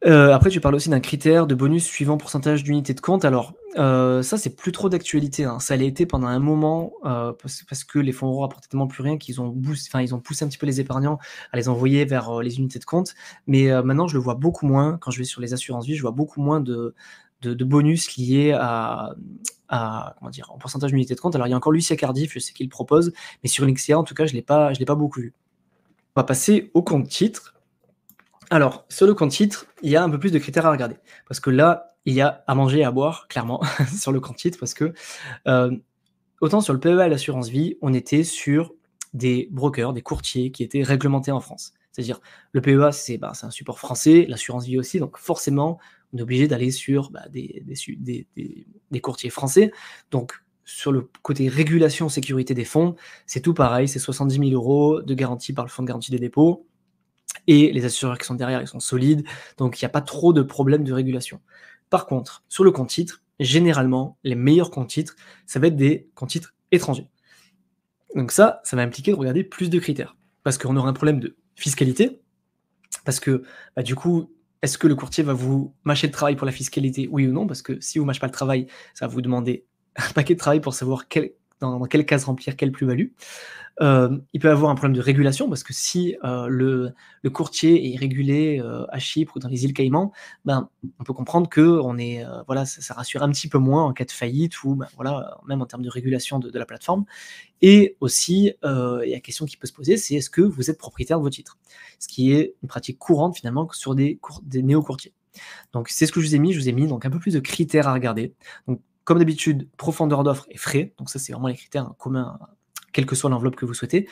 euros. Après, tu parles aussi d'un critère de bonus suivant pourcentage d'unités de compte. Alors, Ça, c'est plus trop d'actualité, hein. Ça l'a été pendant un moment, parce que les fonds euros rapportaient tellement plus rien qu'ils ont ils ont poussé un petit peu les épargnants à les envoyer vers, les unités de compte. Mais, maintenant, je le vois beaucoup moins. Quand je vais sur les assurances vie, je vois beaucoup moins de bonus liés à comment dire? En pourcentage d'unités de compte. Alors, il y a encore Lucia Cardiff, je sais qu'il le propose, mais sur Nexia, en tout cas, je l'ai pas beaucoup vu. On va passer au compte titres. Alors, sur le compte titre, il y a un peu plus de critères à regarder. Parce que là, il y a à manger et à boire, clairement, sur le compte titre, parce que autant sur le PEA et l'assurance vie, on était sur des brokers, des courtiers qui étaient réglementés en France. C'est-à-dire, le PEA, c'est un support français, l'assurance vie aussi, donc forcément, on est obligé d'aller sur des courtiers français. Donc, sur le côté régulation, sécurité des fonds, c'est tout pareil, c'est 70 000 euros de garantie par le fonds de garantie des dépôts et les assureurs qui sont derrière, ils sont solides, donc il n'y a pas trop de problèmes de régulation. Par contre, sur le compte titre, généralement, les meilleurs comptes titres, ça va être des comptes titres étrangers. Donc ça va impliquer de regarder plus de critères, parce qu'on aura un problème de fiscalité, parce que du coup, est-ce que le courtier va vous mâcher le travail pour la fiscalité, oui ou non? Parce que si vous mâche pas le travail, ça va vous demander un paquet de travail pour savoir dans quelle case remplir quelle plus-value. Il peut avoir un problème de régulation parce que si, le courtier est régulé, à Chypre ou dans les îles Caïmans, on peut comprendre qu'on est, voilà, ça rassure un petit peu moins en cas de faillite ou voilà, même en termes de régulation de la plateforme. Et aussi, il y a une question qui peut se poser, c'est est-ce que vous êtes propriétaire de vos titres? Ce qui est une pratique courante finalement sur des néo-courtiers. Donc c'est ce que je vous ai mis donc un peu plus de critères à regarder. Donc comme d'habitude, profondeur d'offre et frais, donc ça c'est vraiment les critères communs, quelle que soit l'enveloppe que vous souhaitez.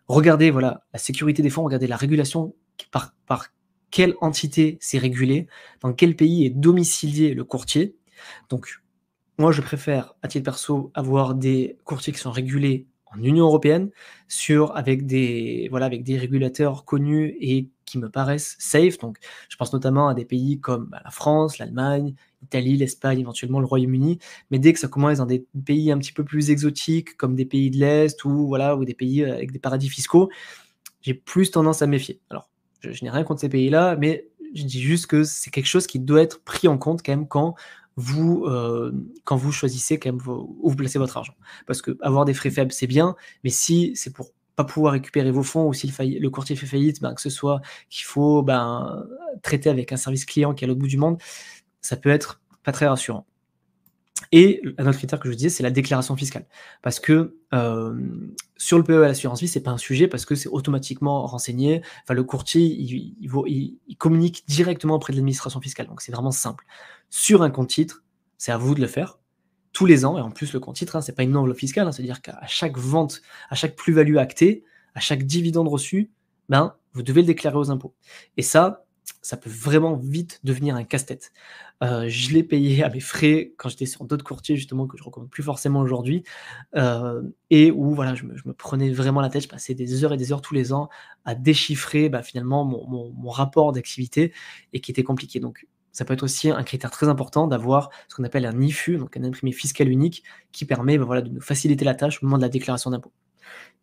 Regardez voilà, la sécurité des fonds, regardez la régulation, par quelle entité c'est régulé, dans quel pays est domicilié le courtier. Donc moi, je préfère, à titre perso, avoir des courtiers qui sont régulés en Union européenne, avec des régulateurs connus et qui me paraissent safe. Donc, je pense notamment à des pays comme la France, l'Allemagne, l'Italie, l'Espagne, éventuellement le Royaume-Uni. Mais dès que ça commence dans des pays un petit peu plus exotiques, comme des pays de l'Est ou des pays avec des paradis fiscaux, j'ai plus tendance à me méfier. Alors, je n'ai rien contre ces pays-là, mais je dis juste que c'est quelque chose qui doit être pris en compte quand même vous, quand vous choisissez quand même où vous placez votre argent. Parce que avoir des frais faibles, c'est bien, mais si c'est pour pas pouvoir récupérer vos fonds ou si le courtier fait faillite, que ce soit qu'il faut traiter avec un service client qui est à l'autre bout du monde, ça peut être pas très rassurant. Et un autre critère que je vous disais, c'est la déclaration fiscale. Parce que sur le PEA à l'assurance vie, c'est pas un sujet parce que c'est automatiquement renseigné. Enfin, le courtier, il communique directement auprès de l'administration fiscale. Donc c'est vraiment simple. Sur un compte titre, c'est à vous de le faire tous les ans. Et en plus, le compte titre, c'est pas une enveloppe fiscale. C'est-à-dire qu'à chaque vente, à chaque plus-value actée, à chaque dividende reçu, vous devez le déclarer aux impôts. Et ça peut vraiment vite devenir un casse-tête. Je l'ai payé à mes frais quand j'étais sur d'autres courtiers justement que je recommande plus forcément aujourd'hui, et où voilà, je me prenais vraiment la tête. Je passais des heures et des heures tous les ans à déchiffrer, finalement mon rapport d'activité et qui était compliqué. Donc ça peut être aussi un critère très important d'avoir ce qu'on appelle un IFU, donc un imprimé fiscal unique qui permet, voilà, de nous faciliter la tâche au moment de la déclaration d'impôt.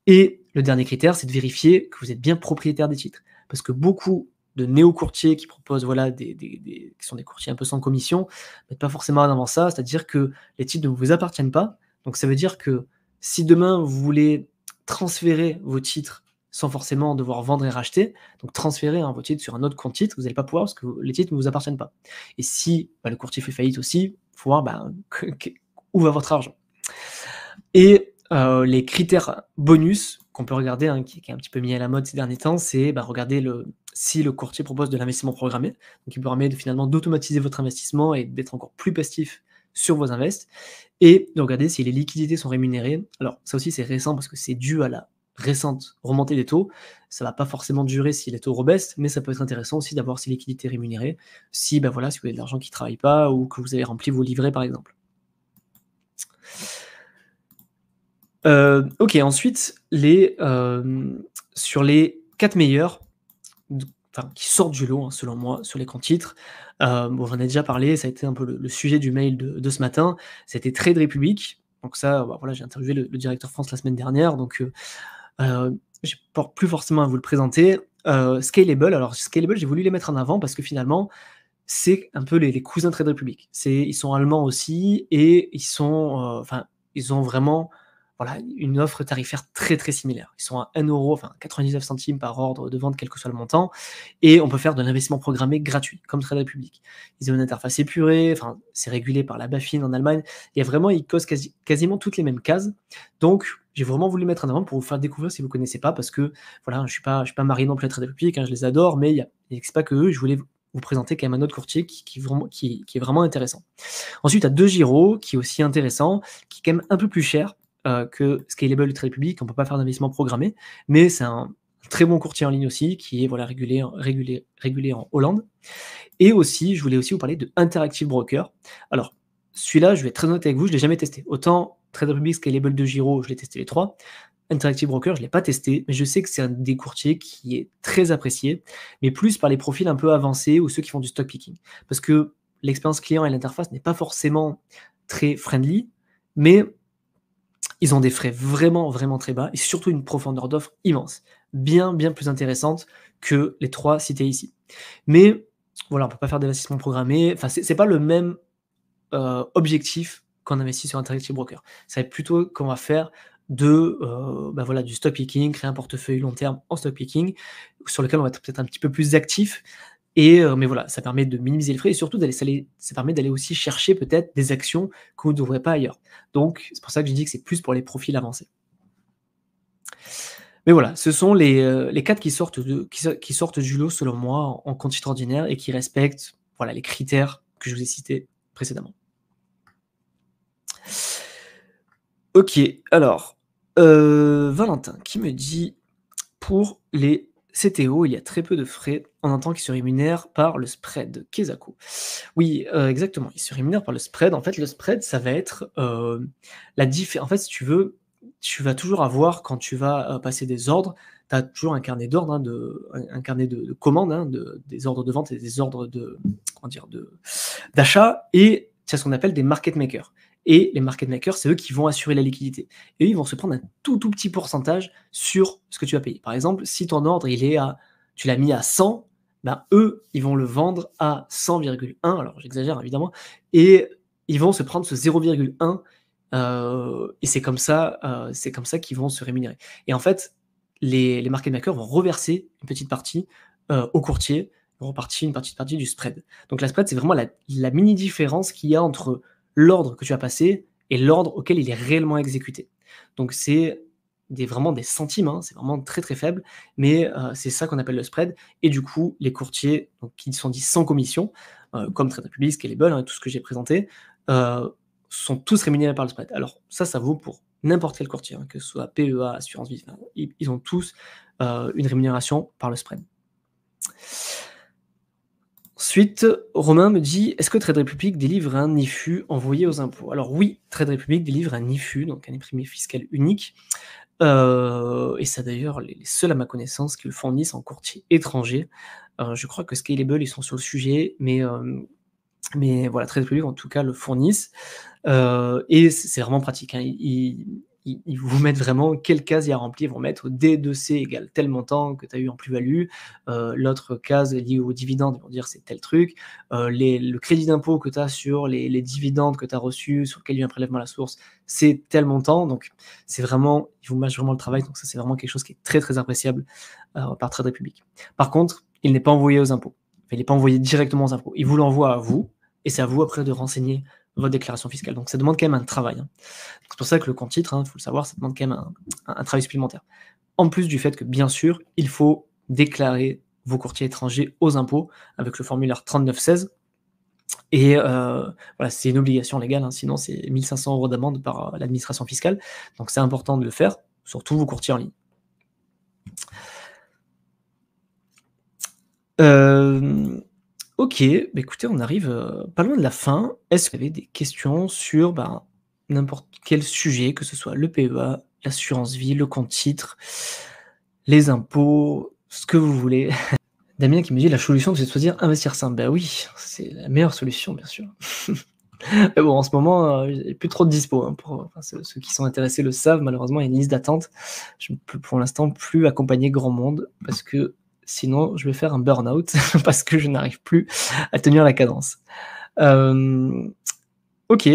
Et le dernier critère, c'est de vérifier que vous êtes bien propriétaire des titres. Parce que beaucoup de néo-courtiers qui proposent voilà, qui sont des courtiers un peu sans commission, mettent pas forcément en avant ça, c'est-à-dire que les titres ne vous appartiennent pas. Donc ça veut dire que si demain vous voulez transférer vos titres sans forcément devoir vendre et racheter, donc transférer vos titres sur un autre compte titre, vous n'allez pas pouvoir parce que les titres ne vous appartiennent pas. Et si le courtier fait faillite aussi, il faut voir où va votre argent. Et les critères bonus qu'on peut regarder, qui est un petit peu mis à la mode ces derniers temps, c'est regarder si le courtier propose de l'investissement programmé, donc il permet finalement d'automatiser votre investissement et d'être encore plus passif sur vos invests, et de regarder si les liquidités sont rémunérées. Alors ça aussi c'est récent parce que c'est dû à la récente remontée des taux. Ça va pas forcément durer si les taux rebaissent, mais ça peut être intéressant aussi d'avoir ces liquidités rémunérées, si si vous avez de l'argent qui ne travaille pas ou que vous avez rempli vos livrets par exemple. OK, ensuite sur les 4 meilleurs, qui sortent du lot, selon moi, sur les grands titres, j'en ai déjà parlé, ça a été un peu le sujet du mail de ce matin, c'était Trade Republic. Donc ça, voilà, j'ai interviewé le directeur France la semaine dernière, donc j'ai plus forcément à vous le présenter. Scalable, alors Scalable, j'ai voulu les mettre en avant parce que finalement, c'est un peu les cousins Trade Republic. Ils sont allemands aussi et ils sont, enfin, ils ont vraiment, voilà, une offre tarifaire très, très similaire. Ils sont à 1 €, enfin 99 centimes par ordre de vente, quel que soit le montant, et on peut faire de l'investissement programmé gratuit, comme Trade Republic. Ils ont une interface épurée, enfin, c'est régulé par la BaFin en Allemagne. Il y a vraiment, ils cochent quasiment toutes les mêmes cases. Donc, j'ai vraiment voulu mettre en avant pour vous faire découvrir si vous ne connaissez pas, parce que voilà, je suis pas marié non plus à Trade Republic, hein, je les adore, mais c'est pas que eux, je voulais vous présenter quand même un autre courtier qui est vraiment intéressant. Ensuite, tu as DEGIRO, qui est aussi intéressant, qui est quand même un peu plus cher que Scalable Trade Republic. On ne peut pas faire d'investissement programmé, mais c'est un très bon courtier en ligne aussi, qui est voilà, régulé en Hollande. Et aussi, je voulais aussi vous parler de Interactive Broker. Alors, celui-là, je vais être très honnête avec vous, je ne l'ai jamais testé. Autant Trade Republic, Scalable, DEGIRO, je l'ai testé les trois. Interactive Broker, je ne l'ai pas testé, mais je sais que c'est un des courtiers qui est très apprécié, mais plus par les profils un peu avancés ou ceux qui font du stock picking. Parce que l'expérience client et l'interface n'est pas forcément très friendly, mais ils ont des frais vraiment, vraiment très bas et surtout une profondeur d'offre immense, bien, bien plus intéressante que les trois cités ici. Mais voilà, on ne peut pas faire d'investissement programmé, enfin, c'est pas le même objectif qu'on investit sur Interactive Broker. Ça va être plutôt qu'on va faire voilà, du stock picking, créer un portefeuille long terme en stock picking, sur lequel on va être peut-être un petit peu plus actif. Mais voilà, ça permet de minimiser les frais et surtout ça permet d'aller aussi chercher peut-être des actions que vous ne trouverez pas ailleurs. Donc, c'est pour ça que je dis que c'est plus pour les profils avancés. Mais voilà, ce sont les 4 qui sortent du lot selon moi en compte titre ordinaire et qui respectent voilà, les critères que je vous ai cités précédemment. Ok, alors, Valentin qui me dit pour les CTO, il y a très peu de frais. On entend qu'ils se rémunèrent par le spread. Kezako. Oui, exactement. Ils se rémunèrent par le spread. En fait, le spread, ça va être la différence. En fait, si tu veux, tu vas toujours avoir, quand tu vas passer des ordres, tu as toujours un carnet d'ordre, hein, un carnet de commandes, hein, des ordres de vente et des ordres d'achat, et tu as ce qu'on appelle des market makers. Et les market makers, c'est eux qui vont assurer la liquidité. Et eux, ils vont se prendre un tout petit pourcentage sur ce que tu vas payer. Par exemple, si ton ordre, tu l'as mis à 100, ben eux, ils vont le vendre à 100,1, alors j'exagère évidemment, et ils vont se prendre ce 0,1, et c'est comme ça qu'ils vont se rémunérer. Et en fait, les market makers vont reverser une petite partie au courtier, ils vont repartir une petite partie du spread. Donc la spread, c'est vraiment la mini différence qu'il y a entre l'ordre que tu as passé et l'ordre auquel il est réellement exécuté. Donc c'est vraiment des centimes, hein, c'est vraiment très très faible, mais c'est ça qu'on appelle le spread. Et du coup, les courtiers, donc, qui sont dits sans commission, comme Trade Republic, Scalable, hein, tout ce que j'ai présenté, sont tous rémunérés par le spread. Alors ça vaut pour n'importe quel courtier, hein, que ce soit PEA, Assurance Vie, enfin, ils ont tous une rémunération par le spread. Ensuite, Romain me dit, est-ce que Trade Republic délivre un IFU envoyé aux impôts? Alors oui, Trade Republic délivre un IFU, donc un imprimé fiscal unique, et c'est d'ailleurs les seuls à ma connaissance qui le fournissent en courtier étranger. Je crois que Scalable, ils sont sur le sujet, mais voilà, Trade Republic en tout cas le fournissent, et c'est vraiment pratique, hein. Ils vous mettent vraiment quelle case il y a rempli. Ils vont mettre D2C égale tel montant que tu as eu en plus-value, l'autre case liée aux dividendes, ils vont dire c'est tel truc, le crédit d'impôt que tu as sur les dividendes que tu as reçus, sur lequel il y a un prélèvement à la source, c'est tel montant. Donc c'est vraiment, ils vous mâchent vraiment le travail, donc ça c'est vraiment quelque chose qui est très très appréciable par Trade Republic. Par contre, il n'est pas envoyé aux impôts, il n'est pas envoyé directement aux impôts, il vous l'envoie à vous, et c'est à vous après de renseigner votre déclaration fiscale. Donc ça demande quand même un travail, hein. C'est pour ça que le compte titre, il faut le savoir, ça demande quand même un travail supplémentaire. En plus du fait que, bien sûr, il faut déclarer vos courtiers étrangers aux impôts avec le formulaire 3916. Et voilà, c'est une obligation légale, hein, sinon c'est 1 500 € d'amende par l'administration fiscale. Donc c'est important de le faire, surtout vos courtiers en ligne. Ok, bah écoutez, on arrive pas loin de la fin. Est-ce que vous avez des questions sur n'importe quel sujet, que ce soit le PEA, l'assurance vie, le compte titre, les impôts, ce que vous voulez? Damien qui me dit la solution, c'est de choisir investir simple. Ben oui, c'est la meilleure solution, bien sûr. Mais bon, en ce moment, il n'y a plus trop de dispo, hein, ceux qui sont intéressés le savent. Malheureusement, il y a une liste d'attente. Je ne peux pour l'instant plus accompagner grand monde parce que sinon je vais faire un burn-out parce que je n'arrive plus à tenir la cadence. Hem, OK.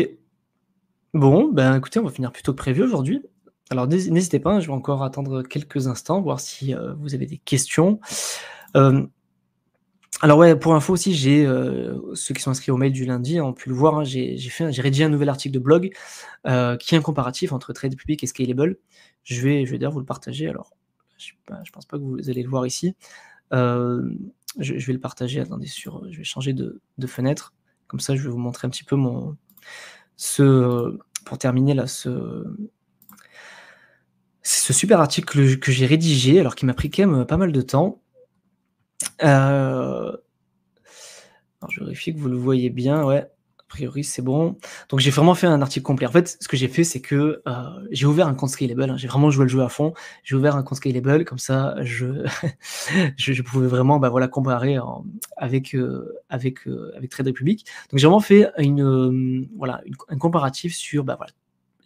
Bon, ben, écoutez, on va finir plus tôt que prévu aujourd'hui. Alors n'hésitez pas, hein, je vais encore attendre quelques instants, voir si, vous avez des questions. Hem, alors ouais, pour info aussi, ceux qui sont inscrits au mail du lundi ont pu le voir, hein, j'ai rédigé un nouvel article de blog, qui est un comparatif entre Trade Public et Scalable. Je vais d'ailleurs vous le partager, alors je pense pas que vous allez le voir ici. Hem, je vais le partager, attendez, je vais changer de fenêtre, comme ça je vais vous montrer un petit peu pour terminer là, ce super article que j'ai rédigé, alors qui m'a pris quand même pas mal de temps. Alors je vérifie que vous le voyez bien, ouais, a priori c'est bon. Donc j'ai vraiment fait un article complet. En fait, ce que j'ai fait, c'est que, j'ai ouvert un compte Scalable, hein, j'ai vraiment joué le jeu à fond. J'ai ouvert un compte Scalable, comme ça je pouvais vraiment, bah, voilà, comparer avec Trade Republic. Donc j'ai vraiment fait voilà, un comparatif sur, bah, voilà,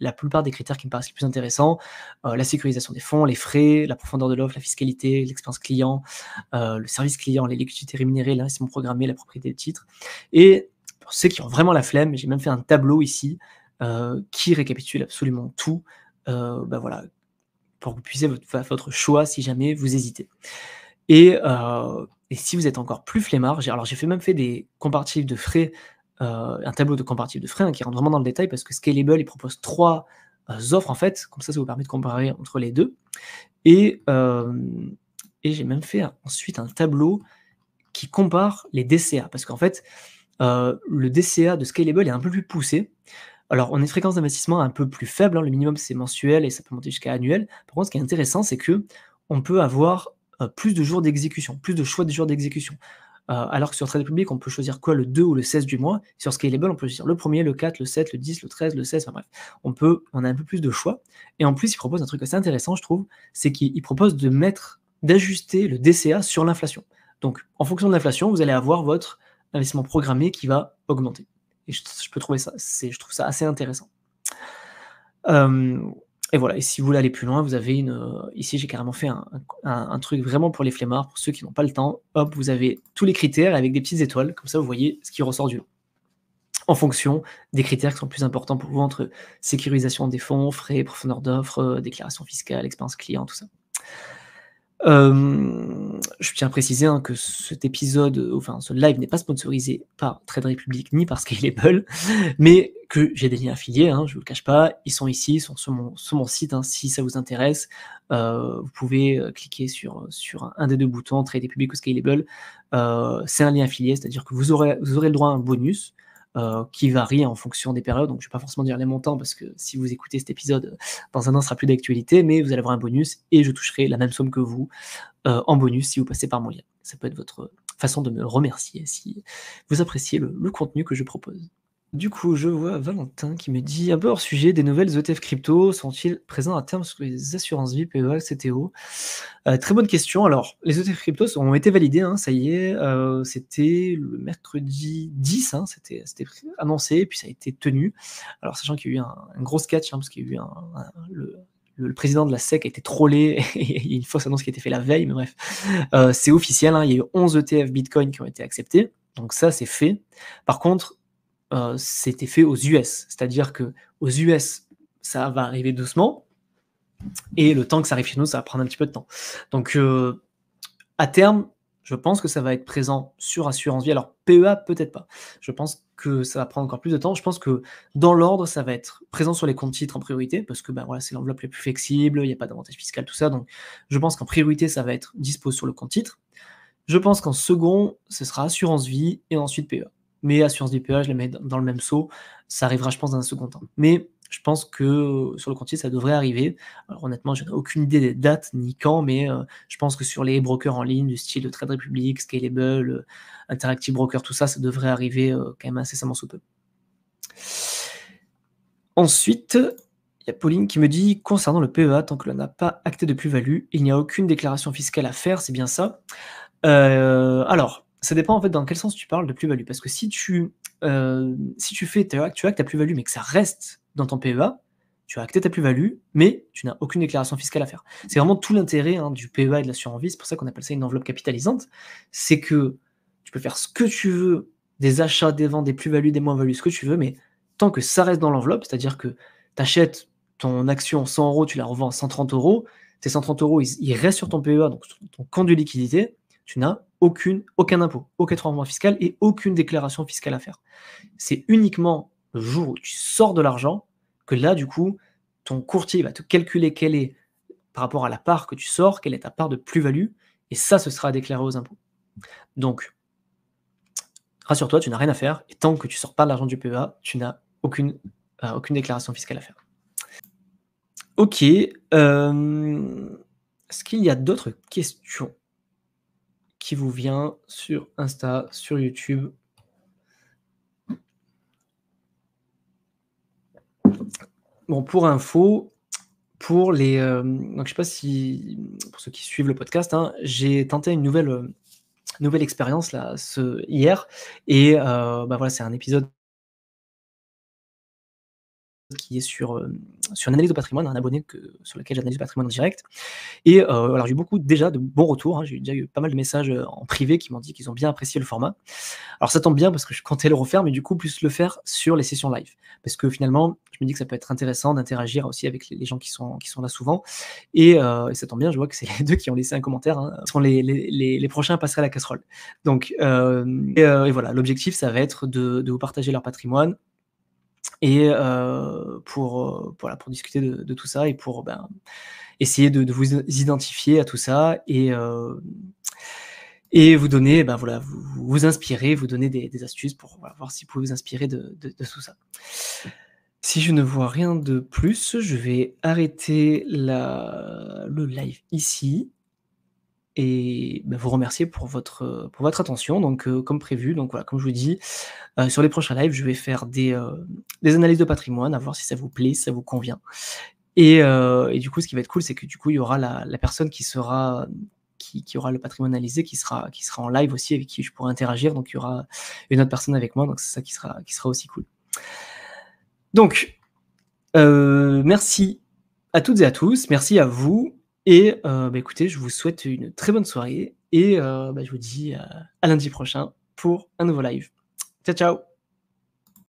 la plupart des critères qui me paraissent les plus intéressants, la sécurisation des fonds, les frais, la profondeur de l'offre, la fiscalité, l'expérience client, le service client, les liquidités rémunérées, l'investissement programmé, la propriété de titres. Et pour ceux qui ont vraiment la flemme, j'ai même fait un tableau ici, qui récapitule absolument tout, bah, voilà, pour que vous puissiez faire votre choix si jamais vous hésitez. Et si vous êtes encore plus flemmard, j'ai même fait des comparatifs de frais, un tableau de comparatifs de frais, hein, qui rentre vraiment dans le détail parce que Scalable, il propose 3 offres en fait, comme ça vous permet de comparer entre les 2. Et hem et j'ai même fait ensuite un tableau qui compare les DCA parce qu'en fait, le DCA de Scalable est un peu plus poussé. Alors, on a une fréquence d'investissement un peu plus faible, hein, le minimum c'est mensuel et ça peut monter jusqu'à annuel. Par contre, ce qui est intéressant, c'est qu'on peut avoir, plus de jours d'exécution, plus de choix de jours d'exécution. Alors que sur Trade Republic, on peut choisir quoi? Le 2 ou le 16 du mois. Sur Scalable, on peut choisir le 1er, le 4, le 7, le 10, le 13, le 16, enfin bref. On a un peu plus de choix et en plus, il propose un truc assez intéressant, je trouve, c'est qu'il propose d'ajuster le DCA sur l'inflation. Donc en fonction de l'inflation, vous allez avoir votre investissement programmé qui va augmenter. Et je trouve ça assez intéressant. Hem et voilà, et si vous voulez aller plus loin, vous avez ici j'ai carrément fait un truc vraiment pour les flemmards, pour ceux qui n'ont pas le temps. Hop, vous avez tous les critères avec des petites étoiles, comme ça vous voyez ce qui ressort du lot. En fonction des critères qui sont plus importants pour vous entre sécurisation des fonds, frais, profondeur d'offre, déclaration fiscale, expérience client, tout ça. Je tiens à préciser, hein, que cet épisode, enfin ce live n'est pas sponsorisé par Trade Republic ni par Scalable, mais que j'ai des liens affiliés, hein, je vous le cache pas. Ils sont ici, ils sont sur mon site, hein, si ça vous intéresse. Vous pouvez, cliquer sur un des 2 boutons, Trade Republic ou Scalable. C'est un lien affilié, c'est-à-dire que vous aurez le droit à un bonus, qui varie en fonction des périodes. Donc je ne vais pas forcément dire les montants parce que si vous écoutez cet épisode, dans un an, ce sera plus d'actualité, mais vous allez avoir un bonus et je toucherai la même somme que vous, en bonus si vous passez par mon lien. Ça peut être votre façon de me remercier si vous appréciez le contenu que je propose. Du coup, je vois Valentin qui me dit: «Un peu hors sujet, des nouvelles ETF crypto sont-ils présents à terme sur les assurances vie, PEA, CTO?» Très bonne question. Alors, les ETF cryptos ont été validés, hein, ça y est, c'était le mercredi 10, hein, c'était annoncé, puis ça a été tenu. Alors sachant qu'il y a eu un gros sketch, hein, parce qu'il y a eu le président de la SEC a été trollé et il y a une fausse annonce qui a été faite la veille, mais bref. C'est officiel, hein, il y a eu 11 ETF Bitcoin qui ont été acceptés, donc ça, c'est fait. Par contre, c'était fait aux US. C'est-à-dire qu'aux US, ça va arriver doucement et le temps que ça arrive chez nous, ça va prendre un petit peu de temps. Donc, à terme, je pense que ça va être présent sur assurance vie. Alors PEA, peut-être pas. Je pense que ça va prendre encore plus de temps. Je pense que dans l'ordre, ça va être présent sur les comptes titres en priorité parce que, bah, voilà, c'est l'enveloppe la plus flexible, il y a pas d'avantage fiscal, tout ça. Donc je pense qu'en priorité, ça va être dispo sur le compte titre. Je pense qu'en second, ce sera assurance vie et ensuite PEA. Mais assurance vie PEA, je les mets dans le même seau. Ça arrivera, je pense, dans un second temps. Mais je pense que sur le compte titre, ça devrait arriver. Alors honnêtement, je n'ai aucune idée des dates ni quand, mais je pense que sur les brokers en ligne du style Trade Republic, Scalable, Interactive Broker, tout ça, ça devrait arriver quand même incessamment sous peu. Ensuite, il y a Pauline qui me dit: «Concernant le PEA, tant que l'on n'a pas acté de plus-value, il n'y a aucune déclaration fiscale à faire, c'est bien ça?» Alors, ça dépend en fait dans quel sens tu parles de plus-value. Parce que si tu actes ta plus-value, mais que ça reste dans ton PEA, tu as acté ta plus-value, mais tu n'as aucune déclaration fiscale à faire. C'est vraiment tout l'intérêt du PEA et de l'assurance vie, c'est pour ça qu'on appelle ça une enveloppe capitalisante, c'est que tu peux faire ce que tu veux, des achats, des ventes, des plus-values, des moins-values, ce que tu veux, mais tant que ça reste dans l'enveloppe, c'est-à-dire que tu achètes ton action 100 €, tu la revends à 130 €, tes 130 €, ils restent sur ton PEA, donc sur ton compte de liquidité, tu n'as aucun impôt, aucun transfert fiscal et aucune déclaration fiscale à faire. C'est uniquement le jour où tu sors de l'argent que là, du coup, ton courtier va te calculer quelle est, par rapport à la part que tu sors, quelle est ta part de plus-value, et ça, ce sera déclaré aux impôts. Donc, rassure-toi, tu n'as rien à faire, et tant que tu sors pas de l'argent du PEA, tu n'as aucune déclaration fiscale à faire. OK, est-ce qu'il y a d'autres questions qui vous vient sur Insta, sur YouTube? Bon, pour info, pour les, donc je sais pas si pour ceux qui suivent le podcast, j'ai tenté une nouvelle expérience là, hier, et bah, voilà, c'est un épisode qui est sur une analyse de patrimoine, un abonné sur lequel j'analyse le patrimoine en direct. Et alors j'ai eu déjà de bons retours, j'ai déjà eu pas mal de messages, en privé qui m'ont dit qu'ils ont bien apprécié le format. Alors ça tombe bien parce que je comptais le refaire, mais du coup plus le faire sur les sessions live. Parce que finalement, je me dis que ça peut être intéressant d'interagir aussi avec les gens qui sont là souvent, et ça tombe bien, je vois que c'est les 2 qui ont laissé un commentaire, ce sont les prochains à passer à la casserole. Donc et voilà, l'objectif ça va être de vous partager leur patrimoine, et voilà, pour discuter de tout ça, et pour, essayer de vous identifier à tout ça, et vous donner, voilà, vous inspirer, vous donner des astuces pour, voilà, voir si vous pouvez vous inspirer de tout ça. Si je ne vois rien de plus, je vais arrêter le live ici, et vous remercier pour votre attention. Donc comme prévu, donc voilà, comme je vous dis, sur les prochains lives, je vais faire des analyses de patrimoine, à voir si ça vous plaît, si ça vous convient. Et du coup, ce qui va être cool, c'est que du coup, il y aura la personne qui aura le patrimoine analysé, qui sera en live aussi, avec qui je pourrai interagir. Donc il y aura une autre personne avec moi, donc c'est ça qui sera aussi cool. Donc merci à toutes et à tous, merci à vous, et écoutez, je vous souhaite une très bonne soirée, et je vous dis à lundi prochain pour un nouveau live. Ciao, ciao!